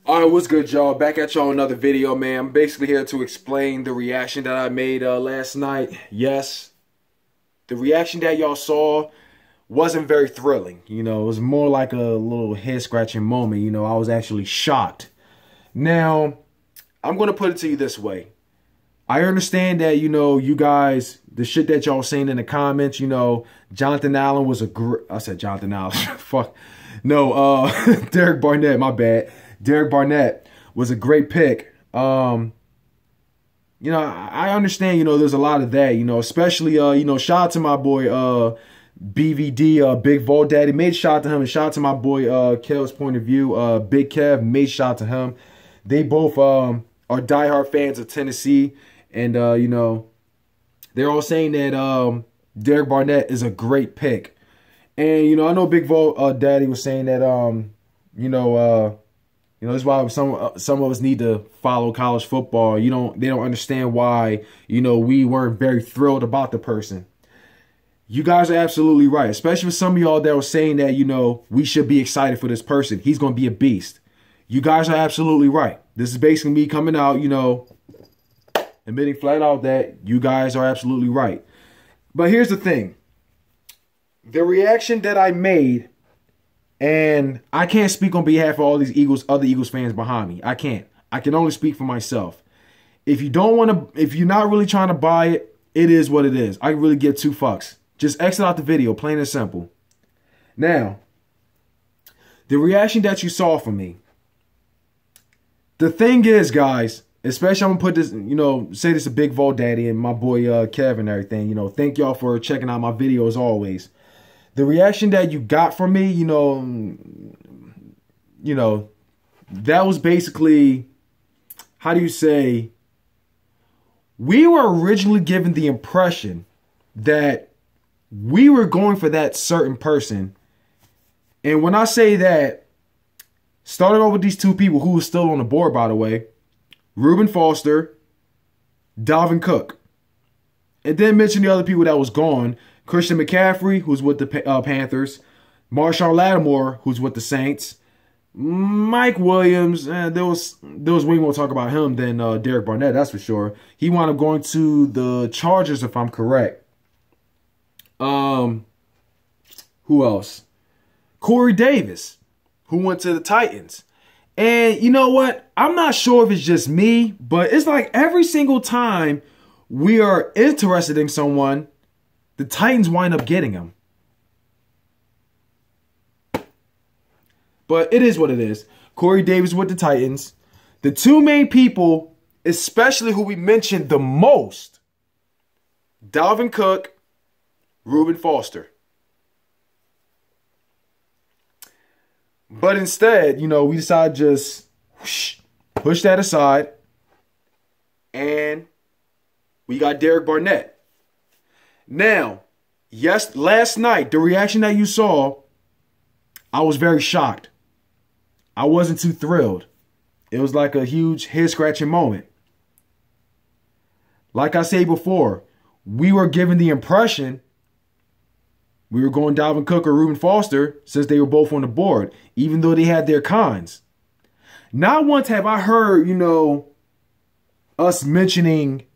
Alright, what's good, y'all? Back at y'all another video, man. I'm basically here to explain the reaction that I made last night. Yes, the reaction that y'all saw wasn't very thrilling. You know, it was more like a little head-scratching moment. You know, I was actually shocked. Now, I'm going to put it to you this way. I understand that, you know, you guys, the shit that y'all saying in the comments, you know, Jonathan Allen was a I said Jonathan Allen. Fuck. No, Derek Barnett, my bad. Derek Barnett was a great pick. You know, I understand, you know, there's a lot of that, you know, especially, you know, shout out to my boy, BVD, Big Vol Daddy, made shout out to him, and shout out to my boy, Kel's Point of View, Big Kev, made shout out to him. They both, are diehard fans of Tennessee, and, you know, they're all saying that, Derek Barnett is a great pick. And, you know, I know Big Vol, Daddy was saying that, you know, that's why some of us need to follow college football. They don't understand why, you know, we weren't very thrilled about the person. You guys are absolutely right, especially for some of y'all that were saying that, you know, we should be excited for this person. He's going to be a beast. You guys are absolutely right. This is basically me coming out, you know, admitting flat out that you guys are absolutely right. But here's the thing. The reaction that I made, and I can't speak on behalf of all these other Eagles fans behind me. I can't. I can only speak for myself. If you don't want to, if you're not really trying to buy it, it is what it is. I really give two fucks. Just exit out the video, plain and simple. Now, the reaction that you saw from me. The thing is, guys, especially I'm going to put this, you know, say this to Big Vol Daddy and my boy Kev and everything. You know, thank y'all for checking out my video as always. The reaction that you got from me, you know, that was basically, how do you say, we were originally given the impression that we were going for that certain person. And when I say that, starting off with these two people who were still on the board, by the way, Reuben Foster, Dalvin Cook. And then mention the other people that was gone. Christian McCaffrey, who's with the Panthers. Marshawn Lattimore, who's with the Saints. Mike Williams, there was way more talk about him than Derek Barnett, that's for sure. He wound up going to the Chargers, if I'm correct. Who else? Corey Davis, who went to the Titans. And you know what? I'm not sure if it's just me, but it's like every single time we are interested in someone, the Titans wind up getting him. But it is what it is. Corey Davis with the Titans. The two main people, especially who we mentioned the most, Dalvin Cook, Reuben Foster. But instead, you know, we decided to just push that aside. And we got Derek Barnett. Now, yes, last night, the reaction that you saw, I was very shocked. I wasn't too thrilled. It was like a huge head-scratching moment. Like I said before, we were given the impression we were going Dalvin Cook or Reuben Foster since they were both on the board, even though they had their cons. Not once have I heard, you know, us mentioning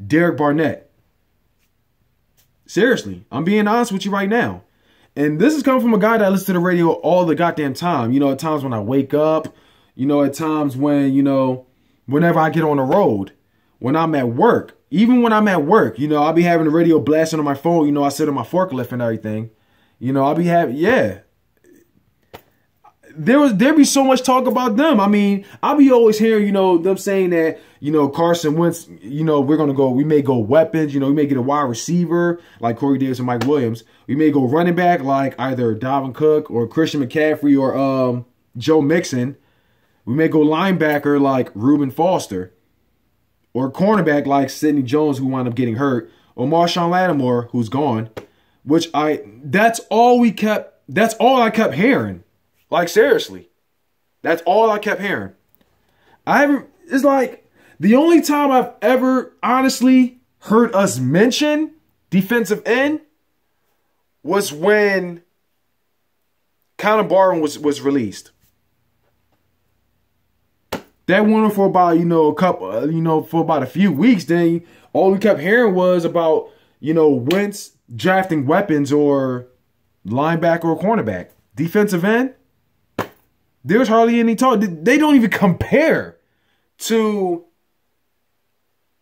Derek Barnett. Seriously, I'm being honest with you right now. And this is coming from a guy that listens to the radio all the goddamn time. You know, at times when I wake up, you know, at times when, you know, whenever I get on the road, when I'm at work, even when I'm at work, you know, I'll be having the radio blasting on my phone. You know, I sit on my forklift and everything. You know, I'll be having, yeah. There'd be so much talk about them. I mean, I'll be always hearing, you know, them saying that, you know, Carson Wentz, you know, we may go weapons, you know, we may get a wide receiver like Corey Davis and Mike Williams. We may go running back like either Dalvin Cook or Christian McCaffrey or Joe Mixon. We may go linebacker like Reuben Foster or cornerback like Sidney Jones, who wound up getting hurt, or Marshawn Lattimore, who's gone, that's all I kept hearing. Like, seriously. That's all I kept hearing. It's like, the only time I've ever honestly heard us mention defensive end was when Connor Barwin was released. That went on for about, a couple, for about a few weeks. Then all we kept hearing was about, Wentz drafting weapons or linebacker or cornerback. Defensive end, there's hardly any talk. They don't even compare to,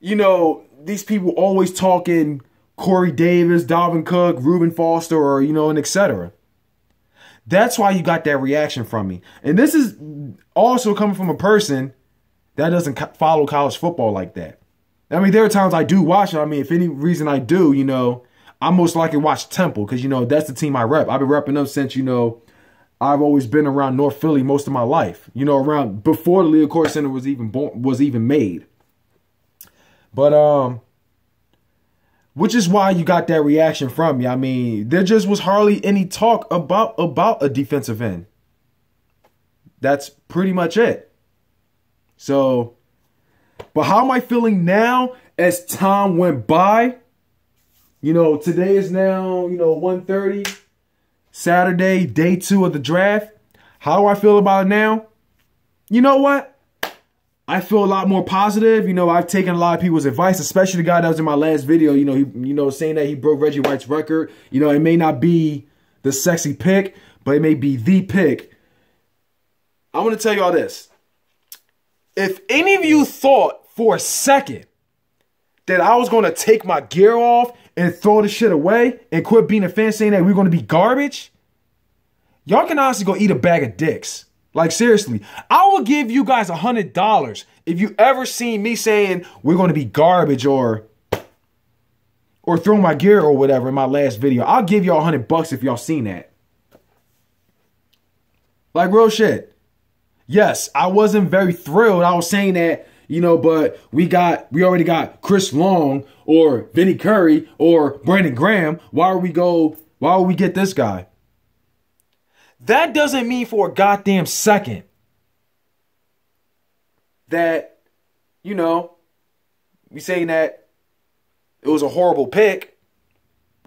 these people always talking Corey Davis, Dalvin Cook, Reuben Foster, or, and et cetera. That's why you got that reaction from me. And this is also coming from a person that doesn't follow college football like that. I mean, there are times I do watch it. I mean, if any reason I do, I most likely watch Temple because, that's the team I rep. I've been repping them since, I've always been around North Philly most of my life. Around before the Leo Core Center was even made. But, which is why you got that reaction from me. I mean, there just was hardly any talk about a defensive end. That's pretty much it. So, but how am I feeling now as time went by? Today is now, 1:30, Saturday, day 2 of the draft. How do I feel about it now? You know what? I feel a lot more positive. I've taken a lot of people's advice, especially the guy that was in my last video, saying that he broke Reggie White's record. It may not be the sexy pick, but it may be the pick. I'm going to tell you all this. If any of you thought for a second that I was going to take my gear off and throw the shit away and quit being a fan saying that we're going to be garbage, y'all can honestly go eat a bag of dicks. Like, seriously, I will give you guys $100 if you ever seen me saying we're going to be garbage or throw my gear or whatever in my last video. I'll give y'all $100 if y'all seen that. Like, real shit. Yes, I wasn't very thrilled. I was saying that, but we already got Chris Long or Vinny Curry or Brandon Graham. Why would we get this guy? That doesn't mean for a goddamn second that, we saying that it was a horrible pick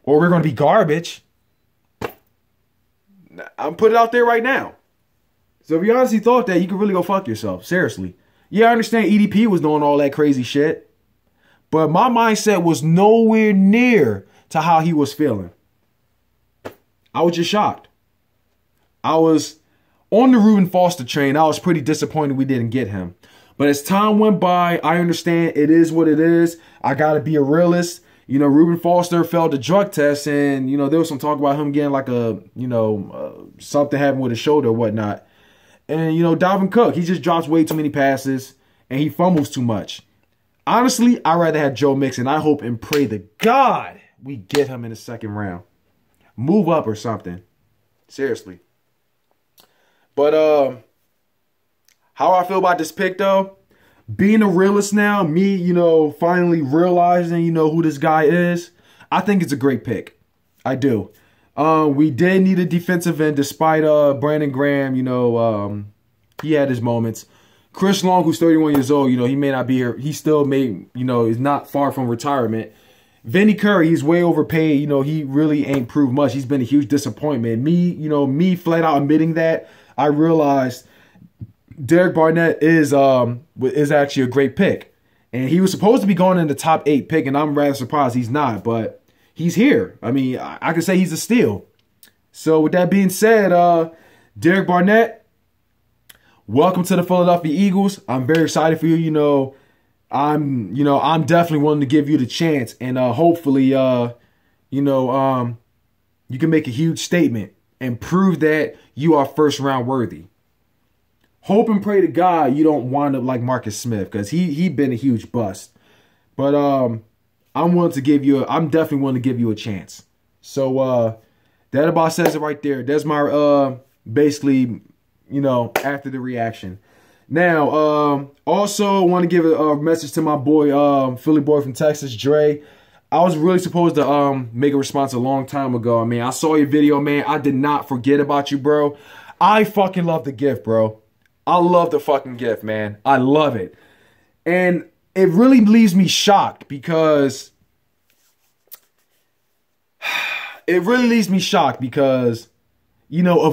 or we're going to be garbage. I'm putting it out there right now. So if you honestly thought that, you could really go fuck yourself. Seriously. Yeah, I understand EDP was doing all that crazy shit, but my mindset was nowhere near to how he was feeling. I was just shocked. I was on the Reuben Foster train. I was pretty disappointed we didn't get him. But as time went by, I understand it is what it is. I got to be a realist. Reuben Foster failed the drug test, and, there was some talk about him getting like something happened with his shoulder or whatnot. And, Dalvin Cook, he just drops way too many passes, and he fumbles too much. Honestly, I'd rather have Joe Mixon. I hope and pray to God we get him in the second round. Move up or something. Seriously. But how I feel about this pick, though, being a realist now, me, finally realizing, who this guy is, I think it's a great pick. I do. We did need a defensive end despite Brandon Graham, he had his moments. Chris Long, who's 31 years old, he may not be here. He still is not far from retirement. Vinny Curry, he's way overpaid. He really ain't proved much. He's been a huge disappointment. Me flat out admitting that, I realized Derek Barnett is actually a great pick. And he was supposed to be going in the top 8 pick, and I'm rather surprised he's not, but he's here. I mean, I can say he's a steal. So with that being said, Derek Barnett, welcome to the Philadelphia Eagles. I'm very excited for you. I'm definitely willing to give you the chance, and hopefully, you can make a huge statement and prove that you are first round worthy. Hope and pray to God you don't wind up like Marcus Smith, because he been a huge bust. But I'm definitely willing to give you a chance. So that about says it right there. That's my basically, after the reaction. Now, also want to give a message to my boy, Philly boy from Texas, Dre. I was really supposed to make a response a long time ago. I mean, I saw your video, man. I did not forget about you, bro. I fucking love the gift, bro. I love the fucking gift, man. I love it. And it really leaves me shocked because of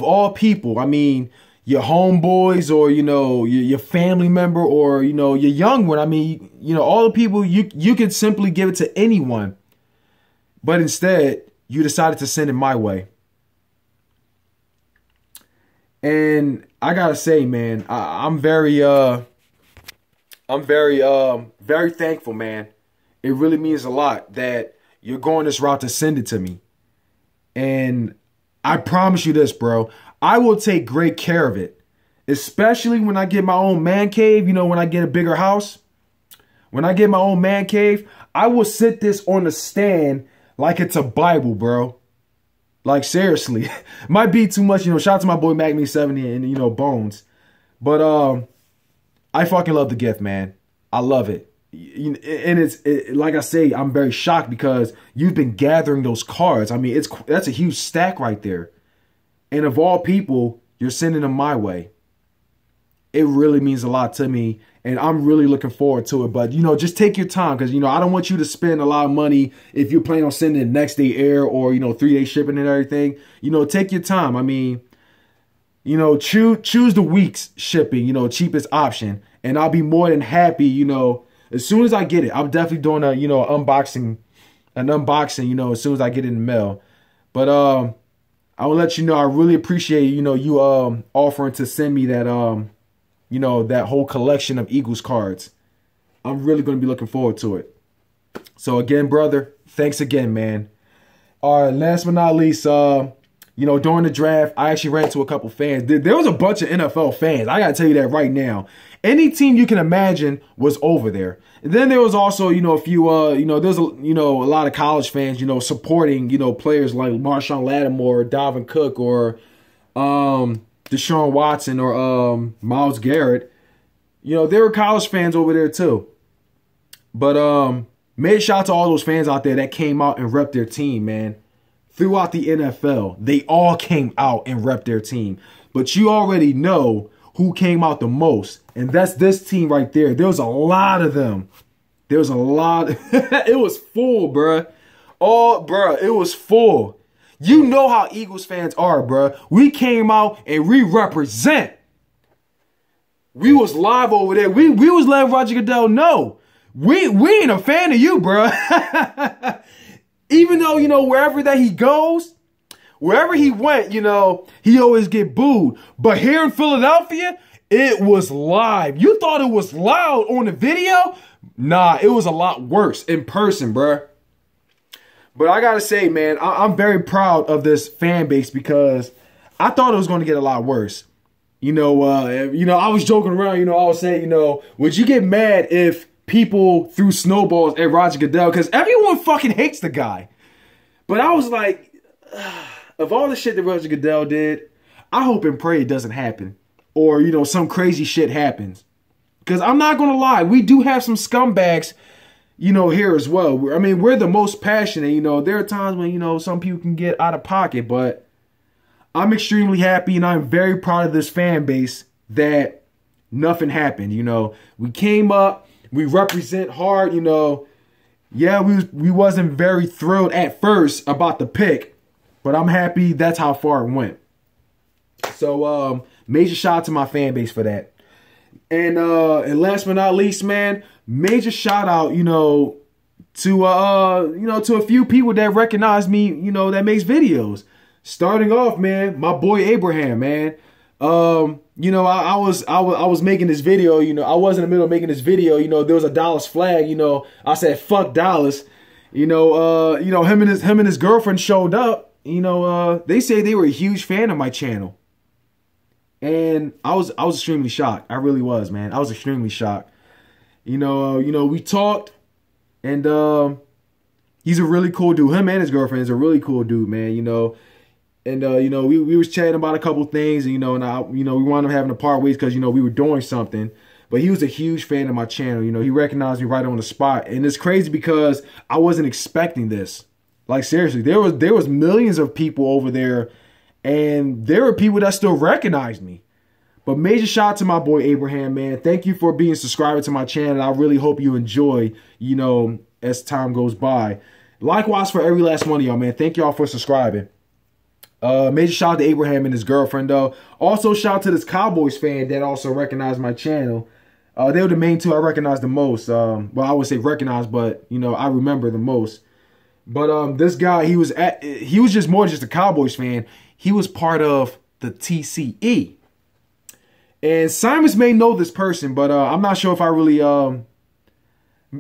all people, I mean, your homeboys or, you know, your family member or, you know, your young one. I mean, you know, all the people, you could simply give it to anyone. But instead, you decided to send it my way. And I gotta say, man, I'm very thankful, man. It really means a lot that you're going this route to send it to me. And I promise you this, bro. I will take great care of it. Especially when I get my own man cave, you know, when I get a bigger house. When I get my own man cave, I will sit this on the stand like it's a Bible, bro. Like, seriously. Might be too much, you know. Shout out to my boy MacMe70 and, you know, Bones. But I fucking love the gift, man. I love it. And like I say, I'm very shocked because you've been gathering those cards. I mean, that's a huge stack right there. And of all people, you're sending them my way. It really means a lot to me, and I'm really looking forward to it. But, you know, just take your time because, you know, I don't want you to spend a lot of money if you're planning on sending it next day air or, you know, 3-day shipping and everything. You know, take your time. I mean, you know, choose the week's shipping, you know, cheapest option, and I'll be more than happy, you know, as soon as I get it. I'm definitely doing a, you know, unboxing, you know, as soon as I get it in the mail. But I will let you know I really appreciate, you know, you offering to send me that you know, that whole collection of Eagles cards. I'm really going to be looking forward to it. So again, brother, thanks again, man. All right, last but not least, you know, during the draft, I actually ran into a couple fans. There was a bunch of NFL fans. I got to tell you that right now. Any team you can imagine was over there. And then there was also, you know, a few, you know, there's, you know, a lot of college fans, you know, supporting, you know, players like Marshawn Lattimore, Dalvin Cook, or Deshaun Watson, or Myles Garrett. You know, there were college fans over there too. But made shout out to all those fans out there that came out and repped their team, man. Throughout the NFL, they all came out and repped their team. But you already know who came out the most, and that's this team right there. There was a lot of them. There was a lot. It was full, bruh. Oh, bruh, it was full. You know how Eagles fans are, bruh. We came out and we represent. We was live over there. We was letting Roger Goodell know. We ain't a fan of you, bruh. Even though, you know, wherever that he goes, wherever he went, you know, he always get booed. But here in Philadelphia, it was live. You thought it was loud on the video? Nah, it was a lot worse in person, bruh. But I gotta say, man, I'm very proud of this fan base because I thought it was going to get a lot worse. You know, I was joking around. You know, I was saying, you know, would you get mad if people threw snowballs at Roger Goodell? Because everyone fucking hates the guy. But I was like, of all the shit that Roger Goodell did, I hope and pray it doesn't happen. Or, you know, some crazy shit happens. Because I'm not going to lie, we do have some scumbags, you know, here as well. I mean, we're the most passionate, you know. There are times when, you know, some people can get out of pocket. But I'm extremely happy and I'm very proud of this fan base that nothing happened, you know. We came up. We represent hard, you know. Yeah, we wasn't very thrilled at first about the pick, but I'm happy that's how far it went. So, major shout out to my fan base for that. And last but not least, man, major shout out, you know, to a few people that recognize me, you know, that makes videos. Starting off, man, my boy Abraham, man. You know, I was making this video, you know, I was in the middle of making this video, you know, there was a Dallas flag, you know, I said, fuck Dallas, you know, him and his girlfriend showed up, you know, they say they were a huge fan of my channel. And I was extremely shocked. I really was, man. I was extremely shocked. You know, we talked and, he's a really cool dude. Him and his girlfriend is a really cool dude, man, you know. And, you know, we was chatting about a couple things, and, you know, we wound up having to part ways because, you know, we were doing something. But he was a huge fan of my channel. You know, he recognized me right on the spot. And it's crazy because I wasn't expecting this. Like, seriously, there was millions of people over there, and there were people that still recognized me. But major shout out to my boy Abraham, man. Thank you for being a subscriber to my channel. I really hope you enjoy, you know, as time goes by. Likewise for every last one of y'all, man. Thank y'all for subscribing. Major shout out to Abraham and his girlfriend, though. Also, shout out to this Cowboys fan that also recognized my channel. They were the main two I recognized the most. Well, I would say recognize, but, you know, I remember the most. But this guy, he was just more than just a Cowboys fan. He was part of the TCE. And Simons may know this person, but I'm not sure if I really...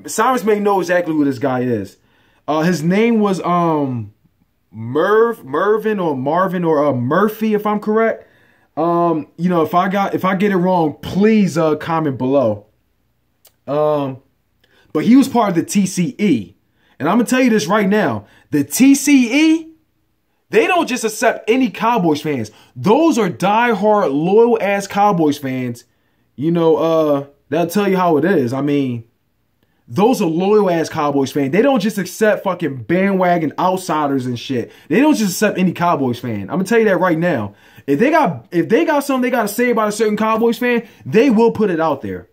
Simons may know exactly who this guy is. His name was Mervin or Marvin or Murphy, if I'm correct. You know, if I get it wrong, please comment below. But he was part of the TCE. And I'm gonna tell you this right now. The TCE, they don't just accept any Cowboys fans. Those are diehard, loyal ass Cowboys fans. You know, that'll tell you how it is. I mean, those are loyal ass Cowboys fans. They don't just accept fucking bandwagon outsiders and shit. They don't just accept any Cowboys fan. I'm gonna tell you that right now. If they got something they gotta say about a certain Cowboys fan, they will put it out there.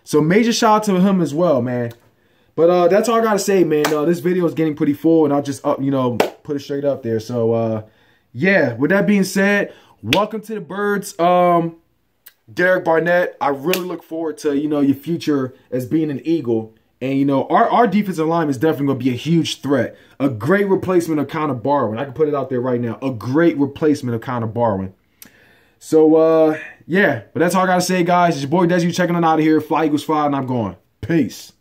So major shout out to him as well, man. But that's all I gotta say, man. This video is getting pretty full, and I'll just you know, put it straight up there. So yeah. With that being said, welcome to the Birds. Derek Barnett, I really look forward to, you know, your future as being an Eagle. And, you know, our defensive line is definitely going to be a huge threat. A great replacement of Connor Barwin. I can put it out there right now. A great replacement of Connor Barwin. So, yeah. But that's all I got to say, guys. It's your boy Desi checking on out of here. Fly Eagles Fly, and I'm going. Peace.